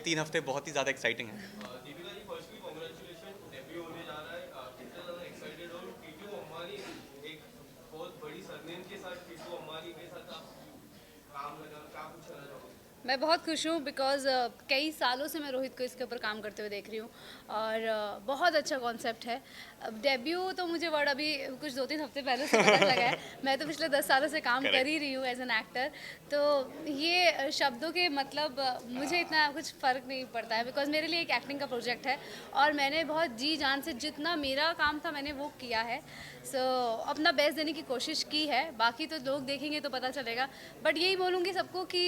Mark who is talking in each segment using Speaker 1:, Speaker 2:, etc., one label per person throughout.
Speaker 1: आगे 3 हफ्ते बहुत ही ज़्यादा एक्साइटिंग है।
Speaker 2: Deepika ji firstly congratulation debut होने जा रहा है कितना ज़्यादा एक्साइटेड हो टीटू अम्बानी एक बहुत बड़ी सरनेम के साथ टीटू अम्बानी के साथ आप काम लगा क्या कुछ करना चाहोगे।
Speaker 3: मैं बहुत खुश हूँ बिकॉज़ कई सालों से मैं रोहित को इसके ऊपर काम करते हुए देख रही हूँ और बहुत अच्छा कॉन्सेप्ट है। अब डेब्यू तो मुझे वर्ड अभी कुछ 2-3 हफ्ते पहले से पता लगा है। मैं तो पिछले 10 सालों से काम कर ही
Speaker 1: करेक्ट।
Speaker 3: रही हूँ एज एन एक्टर। तो ये शब्दों के मतलब मुझे इतना कुछ फ़र्क नहीं पड़ता है बिकॉज़ मेरे लिए एक एक्टिंग का प्रोजेक्ट है और मैंने बहुत जी जान से जितना मेरा काम था मैंने वो किया है। सो अपना बेस्ट देने की कोशिश की है, बाकी तो लोग देखेंगे तो पता चलेगा। बट यही बोलूँगी सबको कि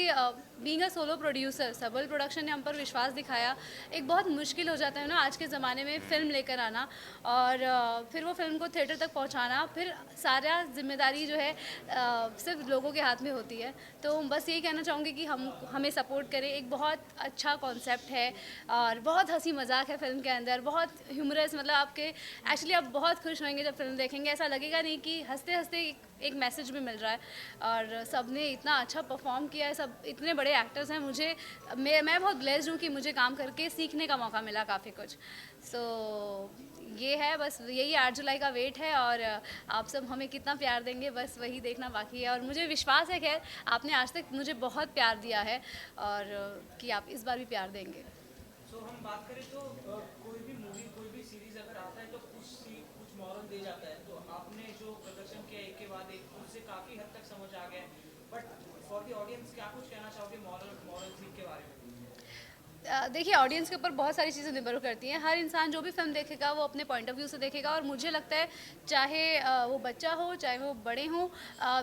Speaker 3: बीइंग अ सोलो प्रोड्यूसर सबल प्रोडक्शन ने हम पर विश्वास दिखाया। एक बहुत मुश्किल हो जाता है ना आज के ज़माने में फ़िल्म लेकर आना और फिर वो फ़िल्म को थिएटर तक पहुंचाना, फिर सारा जिम्मेदारी जो है सिर्फ लोगों के हाथ में होती है। तो बस यही कहना चाहूँगी कि हम हमें सपोर्ट करें। एक बहुत अच्छा कॉन्सेप्ट है और बहुत हंसी मजाक है फ़िल्म के अंदर, बहुत ह्यूमरस, मतलब आपके एक्चुअली आप बहुत खुश होंगे जब फिल्म देखेंगे। ऐसा लगेगा नहीं कि हंसते हंसते एक मैसेज भी मिल रहा है और सब ने इतना अच्छा परफॉर्म किया है। सब इतने बड़े एक्टर्स हैं। मैं बहुत ब्लेस्ड हूँ कि मुझे काम करके सीखने का मौका मिला काफ़ी कुछ। सो ये है, बस यही 8 जुलाई का वेट है और आप सब हमें कितना प्यार देंगे बस वही देखना बाकी है। और मुझे विश्वास है खैर आपने आज तक मुझे बहुत प्यार दिया है और कि आप इस बार भी प्यार देंगे।
Speaker 4: हम बात करें तो कोई भी मूवी कोई भी सीरीज अगर आता है तो कुछ मॉरल दे जाता है। तो आपने जो प्रदर्शन किया एक के बाद एक उससे काफ़ी हद तक समझ आ गया है। बट फॉर द ऑडियंस क्या कुछ कहना चाहोगे मॉरल मॉरल सीख के बारे में।
Speaker 3: देखिए ऑडियंस के ऊपर बहुत सारी चीज़ें निर्भर करती हैं। हर इंसान जो भी फिल्म देखेगा वो अपने पॉइंट ऑफ व्यू से देखेगा और मुझे लगता है चाहे वो बच्चा हो चाहे वो बड़े हों,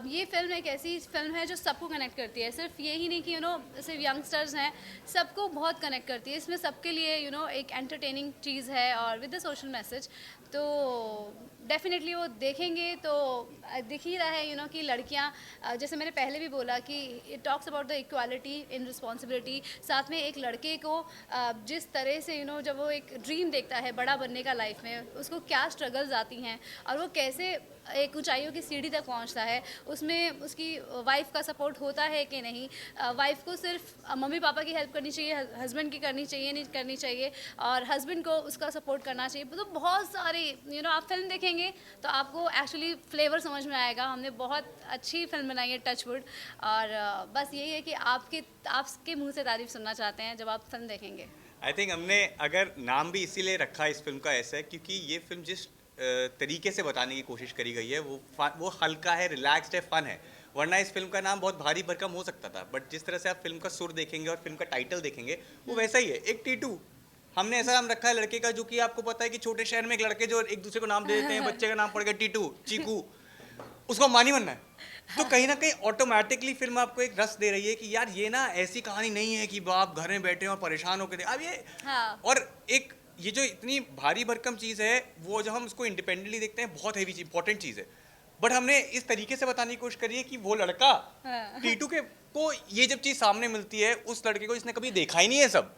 Speaker 3: ये फिल्म एक ऐसी फिल्म है जो सबको कनेक्ट करती है। सिर्फ यही नहीं कि सिर्फ यंगस्टर्स हैं, सबको बहुत कनेक्ट करती है। इसमें सबके लिए एक एंटरटेनिंग चीज़ है और विद द सोशल मैसेज। तो डेफिनेटली वो देखेंगे तो दिख ही रहा है कि लड़कियां, जैसे मैंने पहले भी बोला कि it talks about the equality in responsibility. साथ में एक लड़के को जिस तरह से जब वो एक ड्रीम देखता है बड़ा बनने का लाइफ में, उसको क्या स्ट्रगल्स आती हैं और वो कैसे एक ऊंचाइयों की सीढ़ी तक पहुंचता है, उसमें उसकी वाइफ का सपोर्ट होता है कि नहीं। वाइफ को सिर्फ मम्मी पापा की हेल्प करनी चाहिए, हस्बैंड की करनी चाहिए नहीं करनी चाहिए, और हस्बैंड को उसका सपोर्ट करना चाहिए। तो बहुत सारे आप फिल्म देखेंगे तो आपको एक्चुअली फ्लेवर समझ में आएगा। हमने बहुत अच्छी फिल्म बनाई है टचवुड और बस यही है कि आपके मुंह से तारीफ सुनना चाहते हैं जब आप फिल्म देखेंगे।
Speaker 1: आई थिंक हमने अगर नाम भी इसीलिए रखा है इस फिल्म का ऐसा है क्योंकि ये फिल्म जिस तरीके से बताने की कोशिश करी गई है वो हल्का है, रिलैक्स्ड है, फन है। वरना इस फिल्म का नाम बहुत भारी भरकम हो सकता था, बट जिस तरह से आप फिल्म का सुर देखेंगे और फिल्म का टाइटल देखेंगे वो वैसा ही है, एक टीटू। हमने ऐसा नाम रखा है लड़के का जो कि आपको पता है कि छोटे शहर में एक लड़के जो एक दूसरे को नाम दे देते हैं, बच्चे का नाम पड़ गया टीटू, चीकू, उसको अंबानी बनना है। तो कहीं ना कहीं ऑटोमेटिकली फिल्म आपको एक रस दे रही है कि यार ये ना ऐसी कहानी नहीं है कि आप घर में बैठे हैं और परेशान होकर अब ये।
Speaker 3: हाँ।
Speaker 1: और एक ये जो इतनी भारी भरकम चीज़ है वो जब हम इसको इंडिपेंडेंटली देखते हैं बहुत हैवी इंपॉर्टेंट चीज़ है, बट हमने इस तरीके से बताने की कोशिश करी है कि वो लड़का
Speaker 3: हाँ।
Speaker 1: टीटू के को ये जब चीज़ सामने मिलती है उस लड़के को जिसने कभी देखा ही नहीं है सब,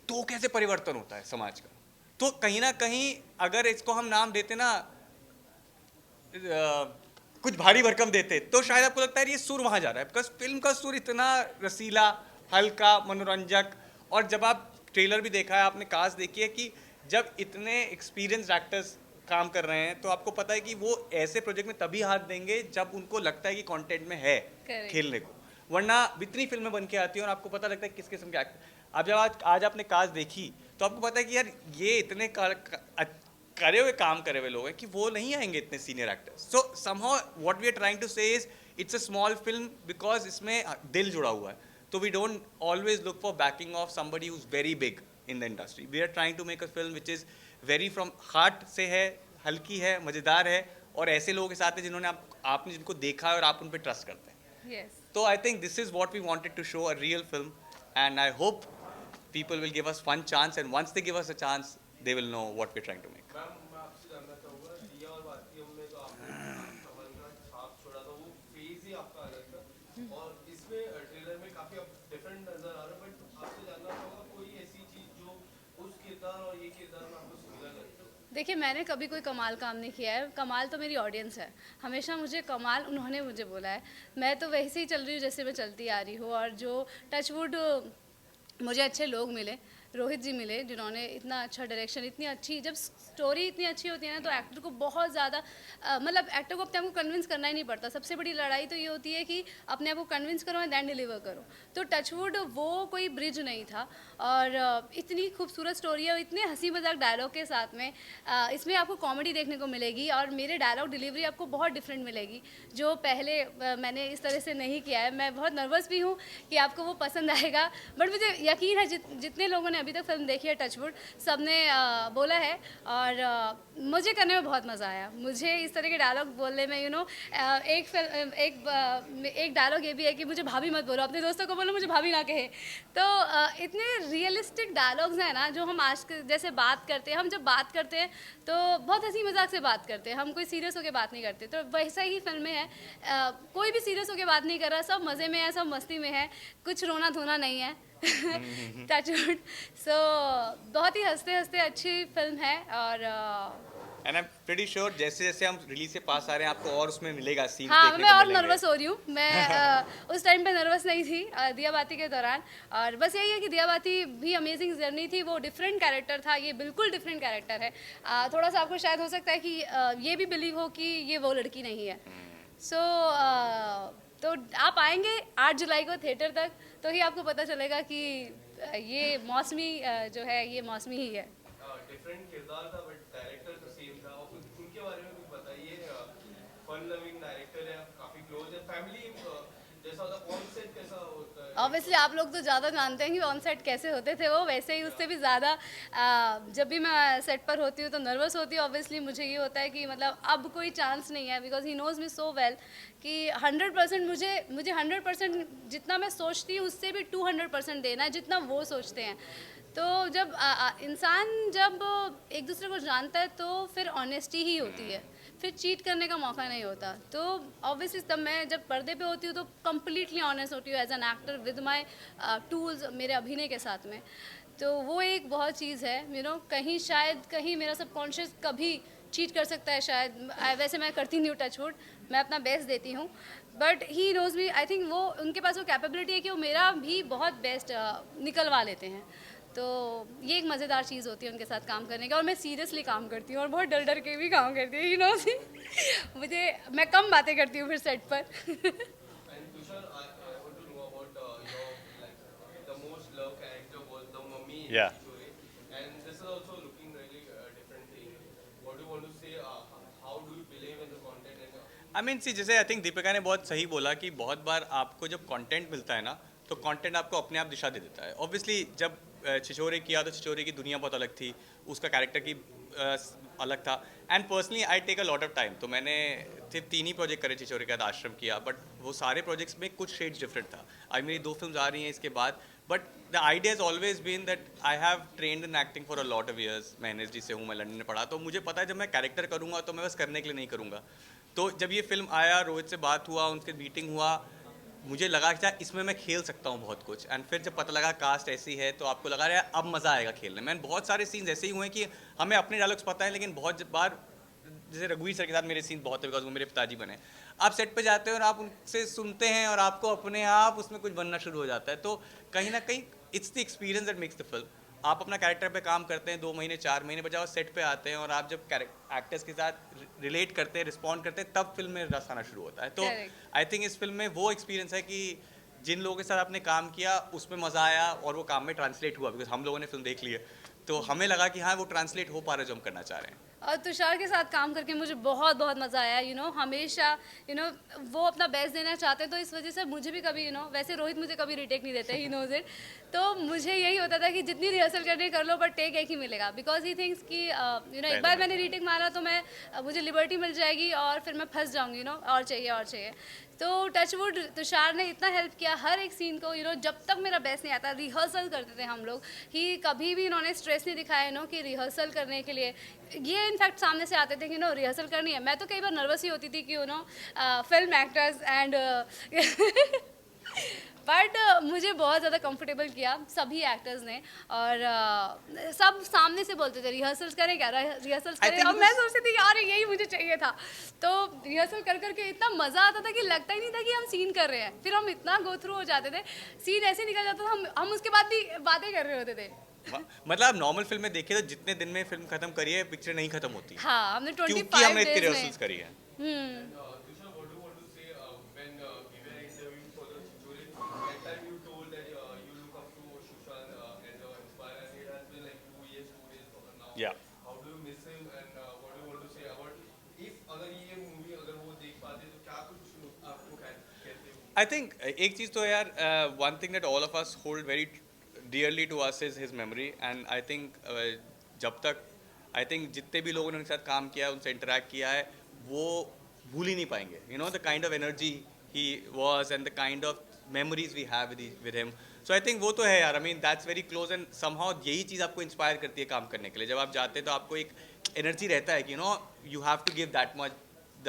Speaker 1: तो कैसे परिवर्तन होता है समाज का। तो कहीं ना कहीं अगर इसको हम नाम देते ना कुछ भारी भरकम देते तो शायद आपको लगता है ये सुर वहां जा रहा है, बिकॉज फिल्म का सुर इतना रसीला, हल्का, मनोरंजक। और जब आप ट्रेलर भी देखा है, आपने कास्ट देखी है कि जब इतने एक्सपीरियंस एक्टर्स काम कर रहे हैं तो आपको पता है कि वो ऐसे प्रोजेक्ट में तभी हाथ देंगे जब उनको लगता है कि कंटेंट में है
Speaker 3: Correct.
Speaker 1: खेलने को। वरना इतनी फिल्में बन के आती हैं और आपको पता लगता है किस किस्म के एक्टर। अब जब आज आपने कास्ट देखी तो आपको पता है कि यार ये इतने करे हुए काम करे हुए लोग हैं कि वो नहीं आएंगे इतने senior actors. So somehow what we are trying to say is it's a small film because इसमें दिल जुड़ा हुआ है। तो we don't always look for backing of somebody who is very big in the industry. We are trying to make a film which is very from heart से है, हल्की है, मज़ेदार है, और ऐसे लोगों के साथ है जिन्होंने आपने जिनको देखा है और आप उन पर ट्रस्ट करते हैं।
Speaker 3: Yes.
Speaker 1: तो I think this is what we wanted to show, a real film, and I hope people will give us one chance, and once they give us a chance they will know what we're trying to make.
Speaker 2: Ma'am मैं आपसे जानना चाहूँगा दिया और भारतीय में जो आपने कमल का छाप छोड़ा था वो फेज ही आपका अलग था और इसमें ट्रेलर में काफ़ी आप डिफरेंट नजर आ रहा है। बट आपसे जानना चाहूँगा कोई ऐसी चीज़ जो उस किरदार और ये किरदार में आपको सिमिलर लगती हो।
Speaker 3: देखिए मैंने कभी कोई कमाल काम नहीं किया है। कमाल तो मेरी ऑडियंस है। हमेशा मुझे कमाल उन्होंने मुझे बोला है। मैं तो वैसे ही चल रही हूँ जैसे मैं चलती आ रही हूँ। और जो टचवुड मुझे अच्छे लोग मिले, रोहित जी मिले जिन्होंने इतना अच्छा डायरेक्शन, इतनी अच्छी, जब स्टोरी इतनी अच्छी होती है ना तो एक्टर को बहुत ज़्यादा मतलब एक्टर को अपने आप को कन्विंस करना ही नहीं पड़ता। सबसे बड़ी लड़ाई तो ये होती है कि अपने आप को कन्विंस करो एंड देन डिलीवर करो। तो टचवुड वो कोई ब्रिज नहीं था और इतनी खूबसूरत स्टोरी है और इतने हंसी मजाक डायलॉग के साथ में इसमें आपको कॉमेडी देखने को मिलेगी और मेरे डायलॉग डिलीवरी आपको बहुत डिफरेंट मिलेगी जो पहले मैंने इस तरह से नहीं किया है। मैं बहुत नर्वस भी हूँ कि आपको वो पसंद आएगा, बट मुझे यकीन है जितने लोगों ने अभी तक फिल्म देखी है टचवुड, सब ने बोला है और मुझे करने में बहुत मज़ा आया। मुझे इस तरह के डायलॉग बोलने में एक डायलॉग ये भी है कि मुझे भाभी मत बोलो, अपने दोस्तों को बोलो मुझे भाभी ना कहे। तो इतने रियलिस्टिक डायलॉग्स हैं ना जो हम आज जैसे बात करते हैं, हम जब बात करते हैं तो बहुत हंसी मजाक से बात करते हैं, हम कोई सीरियस होकर बात नहीं करते। तो वैसा ही फिल्म में है, कोई भी सीरियस होकर बात नहीं कर रहा, सब मज़े में है, सब मस्ती में है, कुछ रोना धोना नहीं है। टचवुड। सो बहुत ही हंसते हंसते अच्छी फिल्म है और
Speaker 1: and I am pretty sure जैसे जैसे हम रिलीज से पास आ रहे हैं आपको और उसमें मिलेगा सीन
Speaker 3: हाँ,
Speaker 1: देखने
Speaker 3: मैं
Speaker 1: को
Speaker 3: और
Speaker 1: मिलेंगे।
Speaker 3: नर्वस हो रही हूँ। मैं उस टाइम पे नर्वस नहीं थी दिया बाती के दौरान, और बस यही है कि दिया बाती भी अमेजिंग जर्नी थी। वो डिफरेंट कैरेक्टर था, ये बिल्कुल डिफरेंट कैरेक्टर है। थोड़ा सा आपको शायद हो सकता है कि ये भी बिलीव हो कि ये वो लड़की नहीं है। सो तो आप आएंगे 8 जुलाई को थिएटर तक तो ही आपको पता चलेगा कि ये मौसमी जो है ये मौसमी ही है।
Speaker 2: डिफरेंट किरदार था बट डायरेक्टर तो सेम था। और उनके बारे में कुछ बताइए। फन लविंग डायरेक्टर है, काफी क्लोज है, फैमिली जैसा होता है। ऑन सेट कैसा होता है?
Speaker 3: ऑब्वियसली आप लोग तो ज़्यादा जानते हैं कि ऑन सेट कैसे होते थे वो, वैसे ही उससे भी ज़्यादा जब भी मैं सेट पर होती हूँ तो नर्वस होती हूँ। ऑब्वियसली मुझे ये होता है कि मतलब अब कोई चांस नहीं है, because he knows me so well कि 100% मुझे 100% जितना मैं सोचती हूँ उससे भी 200% देना है जितना वो सोचते हैं। तो जब इंसान जब एक दूसरे को जानता है तो फिर ऑनेस्टी ही होती है, फिर चीट करने का मौका नहीं होता। तो ऑब्वियसली तब मैं जब पर्दे पे होती हूँ तो कम्प्लीटली ऑनेस्ट होती हूँ as an actor with my tools, मेरे अभिनय के साथ में। तो वो एक बहुत चीज़ है, कहीं शायद कहीं मेरा सबकॉन्शियस कभी चीट कर सकता है शायद। वैसे मैं करती नहीं हूँ टचवुड, मैं अपना बेस्ट देती हूँ, but he knows me. I think वो उनके पास वो कैपेबिलिटी है कि वो मेरा भी बहुत बेस्ट निकलवा लेते हैं। तो ये एक मज़ेदार चीज़ होती है उनके साथ काम करने का। और मैं सीरियसली काम करती हूँ और बहुत डर डर के भी काम करती हूँ, मैं कम बातें करती हूँ फिर सेट पर।
Speaker 2: And Tushar, I want to know about your the most loved character was the mummy in
Speaker 1: Yeah.
Speaker 2: Kishore, and this is also looking really different thing. What do you want to say? How do you believe in the content? And
Speaker 1: I mean see जैसे I think Deepika ने बहुत सही बोला कि बहुत बार आपको जब content मिलता है ना तो कंटेंट आपको अपने आप दिशा दे देता है। ऑब्वियसली जब छिछोरे किया तो छिछोरे की दुनिया बहुत अलग थी, उसका कैरेक्टर की अलग था। And personally I take a lot of time. तो मैंने सिर्फ 3 ही प्रोजेक्ट करे छिछोरे के बाद, आश्रम किया, बट वो सारे प्रोजेक्ट्स में कुछ शेड्स डिफरेंट था। आज मेरी 2 फिल्म्स आ रही हैं इसके बाद, but the idea is always been that I have trained in acting for a lot of years. मैं NSD से हूँ, मैं लंदन में पढ़ा, तो मुझे पता है जब मैं कैरेक्टर करूँगा तो मैं बस करने के लिए नहीं करूँगा। तो जब ये फिल्म आया, रोहित से बात हुआ, उनसे मीटिंग हुआ, मुझे लगा कि इसमें मैं खेल सकता हूँ बहुत कुछ। एंड फिर जब पता लगा कास्ट ऐसी है तो आपको लगा यार अब मज़ा आएगा खेलने में। बहुत सारे सीन्स ऐसे ही हुए हैं कि हमें अपने डायलॉग्स पता है, लेकिन बहुत बार जैसे रघुवीर सर के साथ मेरे सीन बहुत है बिकॉज वो मेरे पिताजी बने। आप सेट पे जाते हो और आप उनसे सुनते हैं और आपको अपने आप उसमें कुछ बनना शुरू हो जाता है। तो कहीं ना कहीं it's the experience that makes the film. आप अपना कैरेक्टर पे काम करते हैं 2 महीने 4 महीने, बजाओ सेट पे आते हैं और आप जब एक्टर्स के साथ रिलेट करते हैं, रिस्पॉन्ड करते हैं, तब फिल्म में रस आना शुरू होता है। तो आई थिंक इस फिल्म में वो एक्सपीरियंस है कि जिन लोगों के साथ आपने काम किया उसमें मज़ा आया और वो काम में ट्रांसलेट हुआ, बिकॉज हम लोगों ने फिल्म देख ली है तो हमें लगा कि हाँ वो ट्रांसलेट हो पा रहा है जो हम करना चाह रहे हैं।
Speaker 3: और तुषार के साथ काम करके मुझे बहुत बहुत मज़ा आया। हमेशा वो अपना बेस्ट देना चाहते हैं, तो इस वजह से मुझे भी कभी वैसे रोहित मुझे कभी रिटेक नहीं देते, ही नोज इट। तो मुझे यही होता था कि जितनी रिहर्सल करनी कर लो बट टेक एक ही मिलेगा, बिकॉज ही थिंक्स कि एक बार मैंने रीटेक मारा तो मुझे लिबर्टी मिल जाएगी और फिर मैं फंस जाऊँगी और चाहिए और चाहिए। तो टचवुड तुषार ने इतना हेल्प किया हर एक सीन को। जब तक मेरा बेस्ट नहीं आता, रिहर्सल करते थे हम लोग, कि कभी भी इन्होंने स्ट्रेस नहीं दिखाया कि रिहर्सल करने के लिए। ये इनफैक्ट सामने से आते थे कि रिहर्सल करनी है। मैं तो कई बार नर्वस ही होती थी कि फिल्म एक्टर्स एंड बट मुझे बहुत ज़्यादा कंफर्टेबल किया सभी एक्टर्स ने, और सब सामने से बोलते थे रिहर्सल्स करें क्या, रिहर्सल्स करें,
Speaker 1: think
Speaker 3: और मैं सोचती थी यार यही मुझे चाहिए था। तो रिहर्सल कर करके इतना मज़ा आता था कि लगता ही नहीं था कि हम सीन कर रहे हैं, फिर हम इतना गो थ्रू हो जाते थे, सीन ऐसे निकल जाता था, हम उसके बाद भी बातें कर रहे होते थे।
Speaker 1: मतलब आप नॉर्मल फिल्म में देखिए तो जितने दिन में फिल्म खत्म करी है पिक्चर नहीं खत्म होती है,
Speaker 3: हाँ, हमने
Speaker 1: क्योंकि
Speaker 3: 25
Speaker 1: हमने इतनी
Speaker 3: डेज
Speaker 1: रिहर्सल्स
Speaker 3: में।
Speaker 1: करी है।
Speaker 2: Tushar, what do you want to say when we were interviewing for the Chichore? That time you told that you look up to Shushan and inspire, and it has been like 2 years now.
Speaker 1: Yeah.
Speaker 2: How do you miss him, and what do you want to say about if अगर ये movie अगर वो देख पाते तो क्या कुछ आपको कहते हो?
Speaker 1: आई थिंक एक चीज़ तो यार one thing that all of us hold very dearly to us is his memory, and I think जब तक आई थिंक जितने भी लोगों ने उनके साथ काम किया है, उनसे इंटरेक्ट किया है, वो भूल ही नहीं पाएंगे, you know the kind of energy he was and the kind of memories we have with him. So I think वो तो है यार, I mean that's very close, and somehow यही चीज़ आपको इंस्पायर करती है काम करने के लिए। जब आप जाते हैं तो आपको एक एनर्जी रहता है कि you know you have to give that much the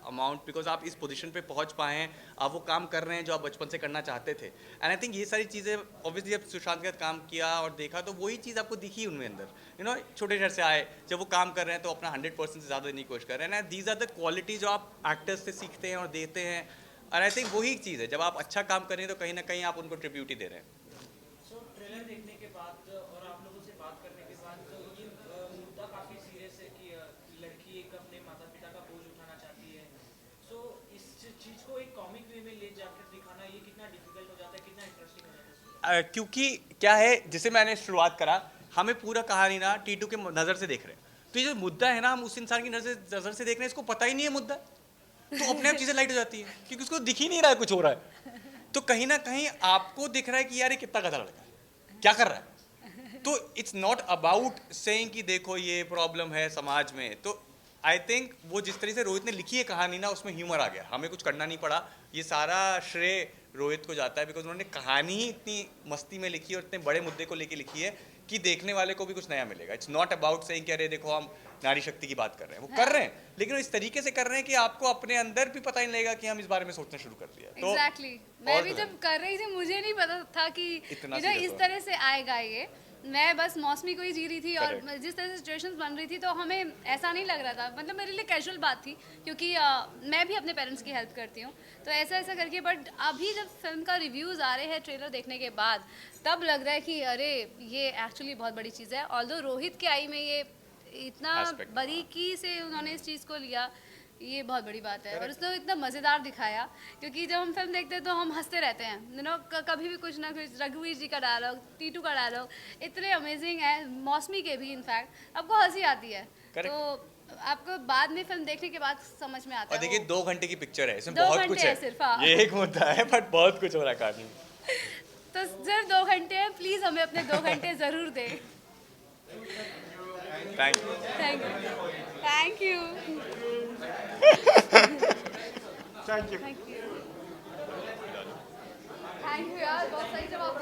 Speaker 1: amount, because आप इस पोजीशन पे पहुंच पाए हैं, आप वो काम कर रहे हैं जो आप बचपन से करना चाहते थे। एंड आई थिंक ये सारी चीज़ें ऑब्वियसली जब सुशांत के साथ काम किया और देखा तो वही चीज़ आपको दिखी उनमें अंदर, यू नो छोटे शहर से आए, जब वो काम कर रहे हैं तो अपना 100% से ज़्यादा देने की कोशिश कर रहे हैं, and these are the quality जो आप एक्टर्स से सीखते हैं और देते हैं। और आई थिंक वही चीज़ है, जब आप अच्छा काम कर रहे हैं तो कहीं ना कहीं आप उनको ट्रिब्यूट ही दे रहे हैं।
Speaker 4: सो ट्रेलर देखने के बाद और आप लोगों से बात करने के बाद तो ये मुद्दा काफ़ी सीरियस है कि लड़की एक अपने माता पिता का बोझ उठाना चाहती है। सो इस चीज़ को एक कॉमिक वे में ले जाकर दिखाना ये कितना डिफिकल्ट हो जाता है, कितना इंटरेस्टिंग हो जाता है?
Speaker 1: क्योंकि क्या है, जैसे मैंने शुरुआत करा, हमें पूरा कहानी ना टीटू के नज़र से देख रहे हैं, तो ये जो मुद्दा है ना हम उस इंसान की नज़र से देख रहे हैं, इसको पता ही नहीं है मुद्दा, तो अपने आप चीज़ें लाइट हो जाती है क्योंकि उसको दिख ही नहीं रहा है कुछ हो रहा है। तो कहीं ना कहीं आपको दिख रहा है कि यार ये कितना गधा लड़का है, क्या कर रहा है। तो इट्स नॉट अबाउट सेइंग कि देखो ये प्रॉब्लम है समाज में। तो आई थिंक वो जिस तरह से रोहित ने लिखी है कहानी ना, उसमें ह्यूमर आ गया, हमें कुछ करना नहीं पड़ा, ये सारा श्रेय रोहित को जाता है, बिकॉज उन्होंने कहानी ही इतनी मस्ती में लिखी और इतने बड़े मुद्दे को लेके लिखी है कि देखने वाले को भी कुछ नया मिलेगा। इट्स नॉट अबाउट सेइंग कि अरे देखो हम नारी शक्ति की बात कर रहे हैं, वो कर रहे हैं लेकिन वो इस तरीके से कर रहे हैं कि आपको अपने अंदर भी पता ही नहीं लगेगा कि हम इस बारे में सोचना शुरू कर दिया। तो
Speaker 3: एग्जैक्टली मैं भी जब कर रही थी मुझे नहीं पता था कि
Speaker 1: इतना
Speaker 3: you know,
Speaker 1: serious
Speaker 3: इस
Speaker 1: होगा।
Speaker 3: तरह से आएगा ये। मैं बस मौसमी को ही जी रही थी और
Speaker 1: Correct.
Speaker 3: जिस तरह से सिचुएशंस बन रही थी तो हमें ऐसा नहीं लग रहा था, मतलब मेरे लिए कैजुअल बात थी क्योंकि मैं भी अपने पेरेंट्स की हेल्प करती हूँ, तो ऐसा ऐसा करके। बट अभी जब फिल्म का रिव्यूज़ आ रहे हैं ट्रेलर देखने के बाद, तब लग रहा है कि अरे ये एक्चुअली बहुत बड़ी चीज़ है। ऑल्दो रोहित के आई में ये इतना
Speaker 1: Aspect.
Speaker 3: बारीकी से उन्होंने इस चीज़ को लिया, ये बहुत बड़ी बात है। और उसने इतना मज़ेदार दिखाया क्योंकि जब हम फिल्म देखते हैं तो हम हंसते रहते हैं, यू नो कभी भी कुछ ना कुछ, रघुवीर जी का डायलॉग, टीटू का डायलॉग इतने अमेजिंग है, मौसमी के भी इनफैक्ट आपको हंसी आती है।
Speaker 1: Correct.
Speaker 3: तो आपको बाद में फिल्म देखने के बाद समझ में आता
Speaker 1: और
Speaker 3: है।
Speaker 1: देखिए 2 घंटे की पिक्चर है, इसमें
Speaker 3: 2
Speaker 1: बहुत कुछ
Speaker 3: घंटे
Speaker 1: है,
Speaker 3: है सिर्फ, हाँ।
Speaker 1: ये एक मुद्दा है बट बहुत कुछ हो रहा है कहानी में।
Speaker 3: तो सिर्फ 2 घंटे हैं, प्लीज़ हमें अपने 2 घंटे ज़रूर दें।
Speaker 1: Thank you.
Speaker 3: Thank you, thank you,
Speaker 1: thank you.
Speaker 3: Thank you यार, बहुत सही जवाब